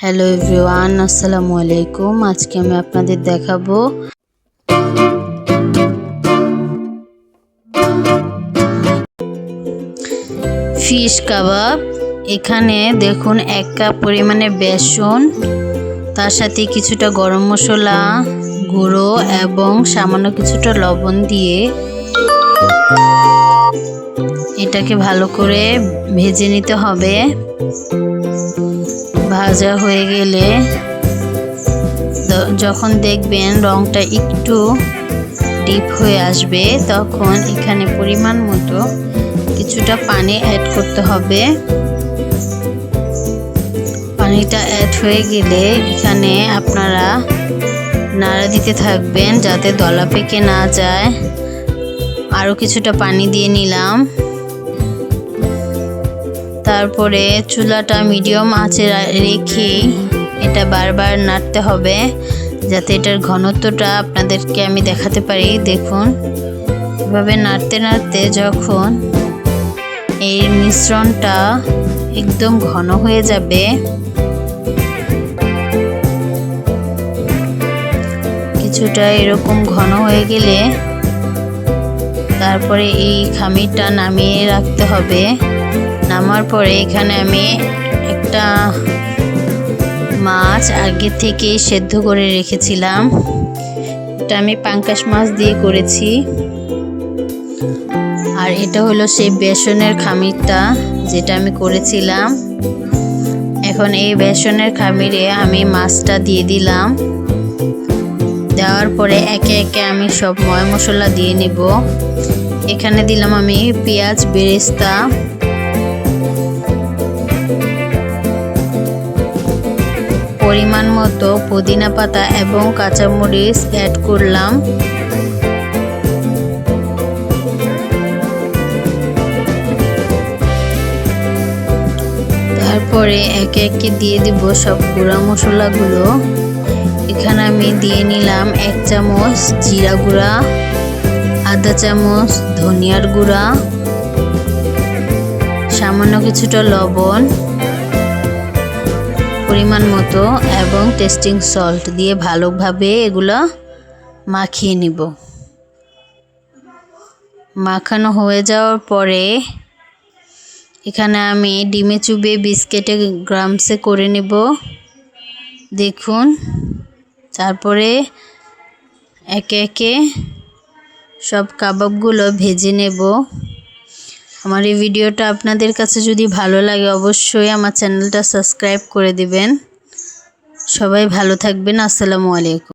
Hello everyone, আসসালামু আলাইকুম। আজকে আমি আপনাদের দেখাবো ফিশ কাবাব। এখানে দেখুন 1 কাপ পরিমাণে বেসন, তার সাথে কিছুটা গরম মশলা গুঁড়ো এবং সামান্য কিছুটা লবণ দিয়ে এটাকে ভালো করে ভেজে নিতে হবে। ভাজা হয়ে গেলে যখন দেখবেন রংটা একটু ডিপ হয়ে আসবে, তখন এখানে পরিমাণ মতো কিছুটা পানি অ্যাড করতে হবে। পানিটা অ্যাড হয়ে গেলে এখানে আপনারা নাড়া দিতে থাকবেন যাতে দলা পেকে না যায়। আরও কিছুটা পানি দিয়ে নিলাম। তারপরে চুলাটা মিডিয়াম আঁচে রেখে এটা বারবার নাড়তে হবে যাতে এটার ঘনত্বটা আপনাদেরকে আমি দেখাতে পারি। দেখুন, এভাবে নাড়তে নাড়তে যখন এই মিশ্রণটা একদম ঘন হয়ে যাবে, কিছুটা এরকম ঘন হয়ে গেলে তারপরে এই খামিরটা নামিয়ে রাখতে হবে। নামার পরে এখানে আমি একটা মাছ আগে থেকেই সেদ্ধ করে রেখেছিলাম। এটা আমি পাঙ্গাস মাছ দিয়ে করেছি। আর এটা হলো সেই বেসনের খামিরটা যেটা আমি করেছিলাম। এখন এই বেসনের খামিরে আমি মাছটা দিয়ে দিলাম। দেওয়ার পরে একে একে আমি সব ময় মশলা দিয়ে নিব। এখানে দিলাম আমি পেঁয়াজ বেরেস্তা, পরিমাণ মতো পুদিনা পাতা এবং কাঁচামরিচ অ্যাড করলাম। তারপরে একে একে দিয়ে দিব সব গুঁড়া মশলাগুলো। এখানে আমি দিয়ে নিলাম 1 চামচ জিরা গুঁড়া, আধা চামচ ধনিয়ার গুঁড়া, সামান্য কিছুটা লবণ পরিমাণ মতো এবং টেস্টিং সল্ট দিয়ে ভালোভাবে এগুলো মাখিয়ে নিব। মাখানো হয়ে যাওয়ার পরে এখানে আমি ডিমে চুবিয়ে বিস্কেটে গ্রামসে করে নেব। দেখুন, তারপরে একে একে সব কাবাবগুলো ভেজে নেব। আমার এই ভিডিওটা আপনাদের কাছে যদি ভালো লাগে অবশ্যই আমার চ্যানেলটা সাবস্ক্রাইব করে দিবেন। সবাই ভালো থাকবেন। আসসালামু আলাইকুম।